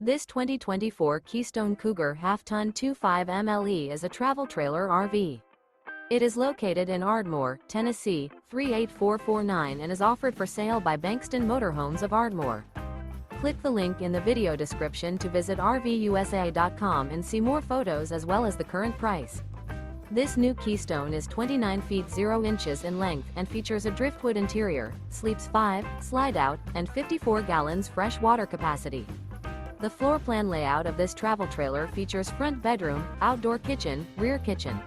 This 2024 Keystone Cougar Half-Ton 25 MLE is a travel trailer RV. It is located in Ardmore, Tennessee, 38449 and is offered for sale by Bankston Motorhomes of Ardmore. Click the link in the video description to visit RVUSA.com and see more photos as well as the current price. This new Keystone is 29 feet 0 inches in length and features a driftwood interior, sleeps 5, slide-out, and 54 gallons fresh water capacity. The floor plan layout of this travel trailer features front bedroom, outdoor kitchen, rear kitchen.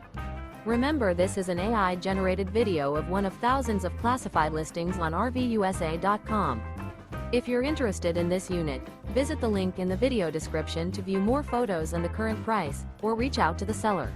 Remember, this is an AI-generated video of one of thousands of classified listings on RVUSA.com. If you're interested in this unit, visit the link in the video description to view more photos and the current price, or reach out to the seller.